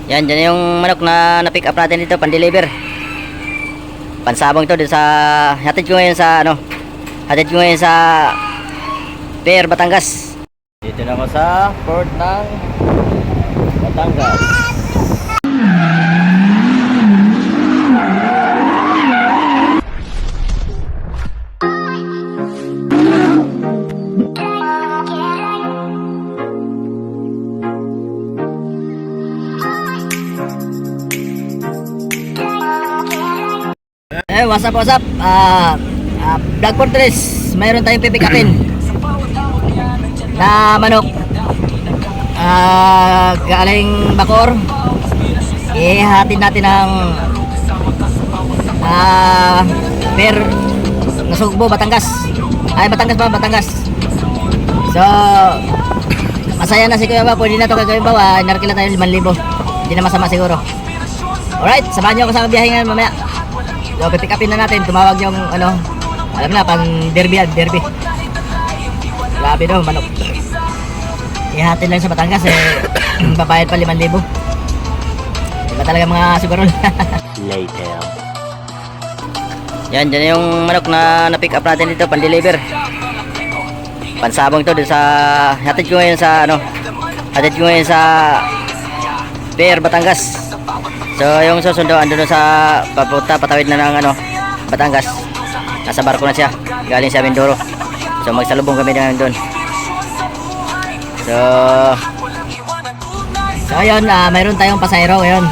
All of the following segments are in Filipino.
Yan yung manok na na-pick up natin dito, pan-deliver. Pansabong to dito sa hatid ko ngayon sa Pier, Batangas. Dito na ako sa port ng Batangas. What's up? Vlog for tres. Mayroon tayong pipick upin na manok. Galing Bacoor. Ihatid natin ng Pier Nasugbo, Batangas. Batangas. So, masaya na si Kuya Ba. Pwede na ito kagawin ba? Narkila tayo 5,000. Hindi na masama siguro. Alright, samahan nyo ako sa biyahe ngayon mamaya. So, pipick upin na natin. Tumawag yung alam na, pang derby. Grabe no, manok. Ihatid lang sa Batangas babayad pa 5,000. Diba talaga mga sigurol. Later. Yan yung manok na na-pick up natin dito, pan-deliver. Pansabong to dito sa hatid ko ngayon sa Pier, Batangas. So yung susundo andun sa patawid na ng Batangas. Nasa barko na siya, galing sa Mindoro. So magsalubong kami na doon. So ayun, mayroon tayong pasahero ngayon.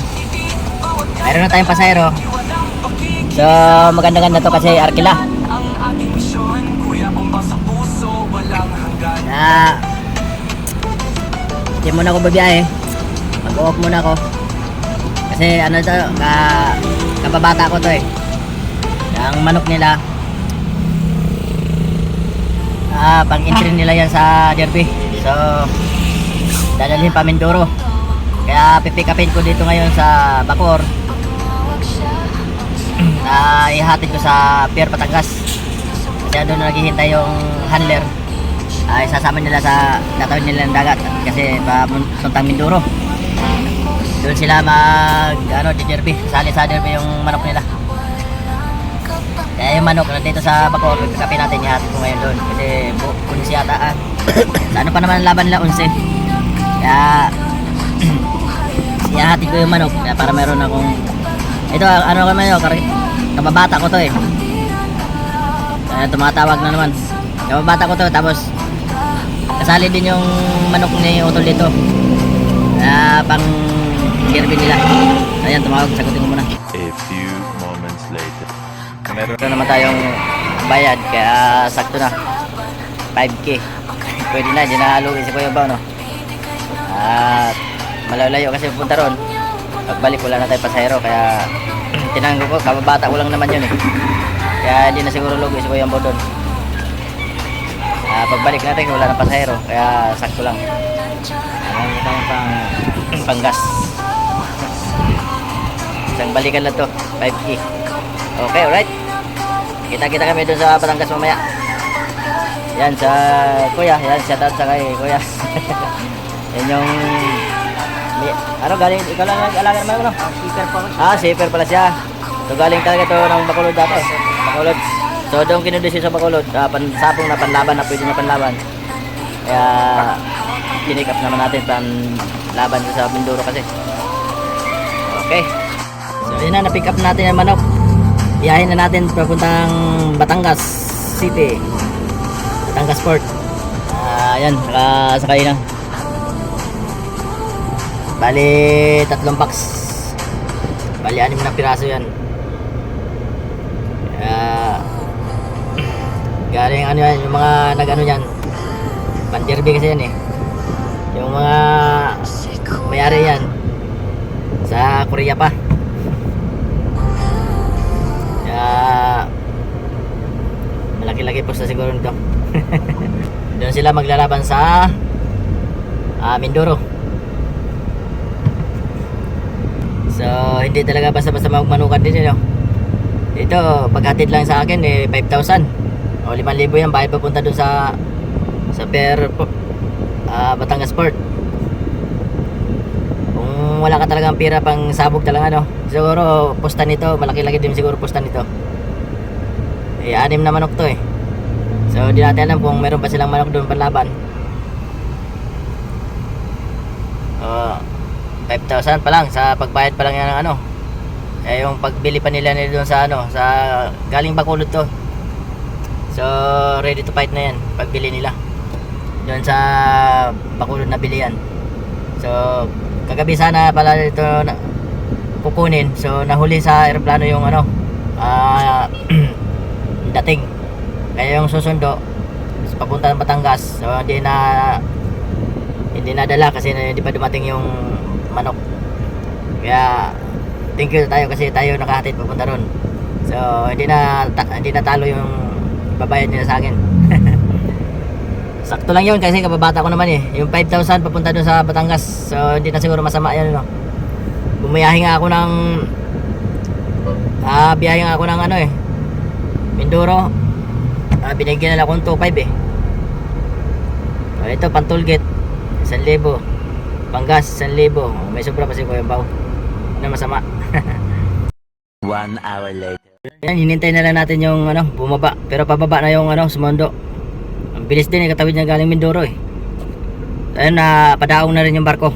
So maganda to kasi Arkila. Hindi muna ako babiyahe. Mag-off muna ako. Kasi kababata ko to ang manok nila, pang entry nila yan sa derby. So dadalhin pa Mindoro, kaya pipick upin ko dito ngayon sa Bacoor. Ihatid ko sa Pier, Batangas, kasi doon naghihintay yung handler. Isasama nila sa natawid nila ng dagat kasi papuntang Mindoro. Doon sila derby, sali sa derby yung manok nila. Kaya yung manok dito sa Bacoor, pick-upin natin, ihatid ko ngayon doon kasi 11 yata. Sa pa naman laban nila 11. Kaya ihatid ko yung manok para meron akong kababata ko to tumatawag na naman. Kababata ko to, tapos kasali din yung manok ni Utol dito pang derby nila. Ayan, tumawag, sagutin ko muna. A few moments later. Meron na naman tayong bayad, kaya sakto na 5K. Pwede na, dyan nahaluin si Kuya Ba, at malalayo kasi pupunta ron. Pagbalik wala na tayong pasahero, kaya tinanggo ko, kababata ko lang naman yun kaya hindi na siguro lugi si Kuya Ba doon. Pagbalik natin wala na pasahero, kaya sakto lang. Ano tayong panggas. Isang balikan lang to, 5K. Okay, alright. Kita kami doon sa Batangas mamaya. Yan sa Kuya, shout out sa kay Kuya. Yan yung galing, ikaw lang nag-alaga naman Shipper pa. Shipper pala siya. So galing talaga to ng Bacolod dati. Bacolod. So doon kinudisyo sa Bacolod, pansabong na panlaban na pwede na panlaban. Kaya kinick up naman natin panlaban sa Mindoro kasi. Okay. So yun na, na-pick up natin yung manok. Iyahin na natin papuntang Batangas City, Batangas Port. Ayan, nakasakay na. Bali 3 box. Bali 6 na piraso yan. Galing yan, yung mga nag-ano yan, pan-derby kasi yan yung mga mayari yan sa Korea pa. Malaki-laki post na siguro nito. Doon sila maglalaban sa Mindoro. So hindi talaga basta-basta magmanukan din Ito paghatid lang sa akin 5,000 o 5,000 yan, bayad papunta doon sa Pier Batangas Port. Kung wala ka talagang pera pang sabog talaga, no? Siguro pusta nito, malaki-laki din siguro pusta nito. Eh, 6 na manok to eh. So di natin alam kung meron pa silang manok doon panlaban. 5,000 pa lang sa pagbayad pa lang yan ng ano. Eh yung pagbili pa nila doon sa ano, sa galing Bacolod to. So ready to fight na yan pagbili nila. Doon sa Bacolod na bili yan. So kagabi sana pala ito na, kukunin. So nahuli sa eroplano yung ano, dating. Kaya yung susundo papunta ng Batangas. So hindi nadala kasi hindi pa dumating yung manok. Kaya thank you tayo kasi tayo nakahatid papunta ron. So hindi na talo yung babayad nila sa akin. Sakto lang yun kasi kababata ko naman eh. Yung 5,000 papunta dun sa Batangas. So hindi na siguro masama yan, no. Bumiyahe nga ako ng biyahe nga ako ng ano eh, Mindoro. Binigyan nila akong 2,500 eh. So, ito pantulgit 1,000, Panggas 1,000. May sobra pa si Kuya Bao. Ano masama. 1 hour later. Yan, hinintay na lang natin yung ano, bumaba. Pero pababa na yung ano, Sumondo. Ang bilis din eh, katawid niya galing Mindoro eh. Ayun na, padaong na rin yung barko.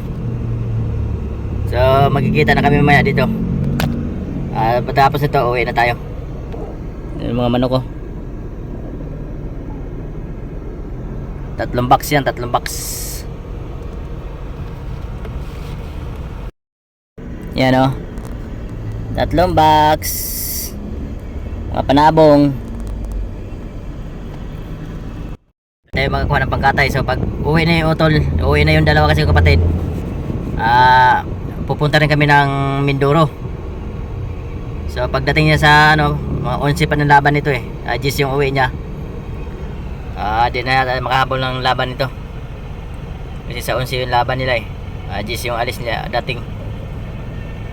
So magkikita na kami mamaya dito. Pagkatapos nito, uwi na tayo. Yung mga manok ko. 3 box yan, 3 box. Yan o. 3 box. Mga panabong. Tayo makakuha ng pangkatay. So pag uwi na yung utol, uwi na yung dalawa kasi kapatid, pupunta rin kami ng Mindoro. So pagdating niya sa ano, mga 11 pa ng laban nito eh. Gis yung uwi niya. Di na natin makahabol ng laban nito. Kasi sa 11 yung laban nila eh. Gis yung alis niya dating.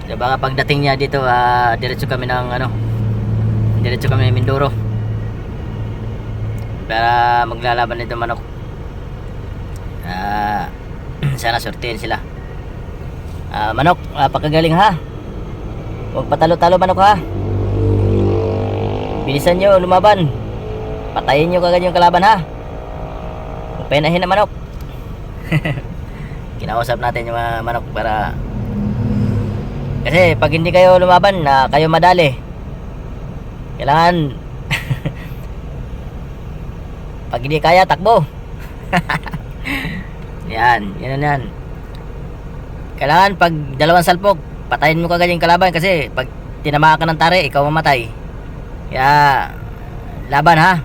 So baka pagdating niya dito, diretso kami ng ano, diretso kami ng Mindoro para maglalaban nito manok. Sana sortein sila. Manok, pakagaling ha. Huwag patalo-talo manok ha. Bilisan nyo lumaban. Patayin nyo kagad yung kalaban ha. Huwag penahin na manok. Kinausap natin yung mga manok para, kasi pag hindi kayo lumaban na kayo madali, kailangan pag hindi kaya takbo. yan kailangan pag 2 salpok patayin mo kagad yung kalaban, kasi pag tinamaan ka ng tare ikaw mamatay. Kaya laban ha,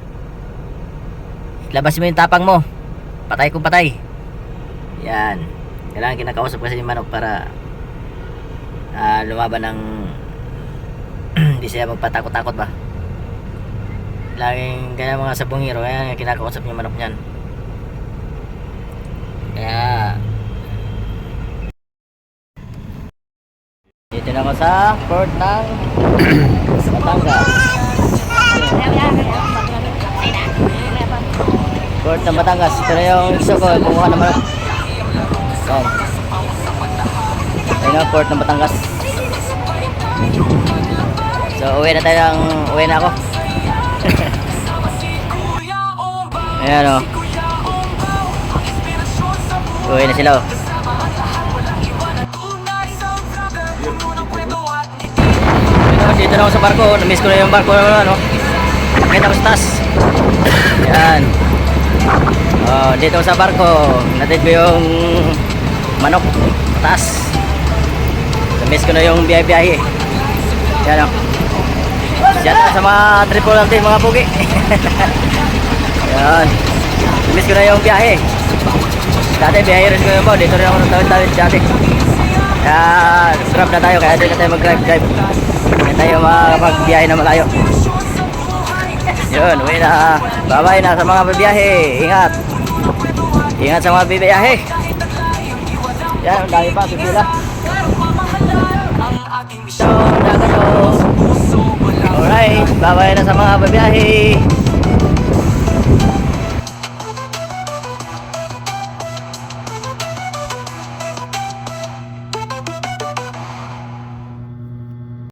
labas mo yung tapang mo, patay kung patay. Yan, kailangan kinakausap kasi yung manok para lumaban ng hindi siya magpatakot-takot ba. Laging kaya mga sabongero, kaya kinakausap yung manok niyan. Kaya dito na ako sa port ng Batangas. Port ng Batangas. Ito na yung iso ko, kumuha ng manok. Yan. Ayun na, port ng Batangas. So uwi na ako. Ayan o. Uwi na sila o. Dito na ako sa barko. Namiss ko na yung barko naman o. Kita ko sa taas. Ayan. Dito ako sa barko. Natid ko yung manok sa taas. Namiss ko na yung biyahe-biyahe. Ayan o. Diyan sa mga triple natin mga pugi. Ayan. Namiss ko na yung biyahe. Dati biyahe rin ko yung bao. Dito rin ako natawid-tawid dati. Kaya grab na tayo. Kaya dito tayo mag-drive. Kaya tayo makapag-biyahe na malayo. Yun, uwi na. Bye-bye na sa mga biyahe. Ingat. Ingat sa mga biyahe. Yan, ang dami pa. Pipila. So, alright. Bye-bye na sa mga biyahe.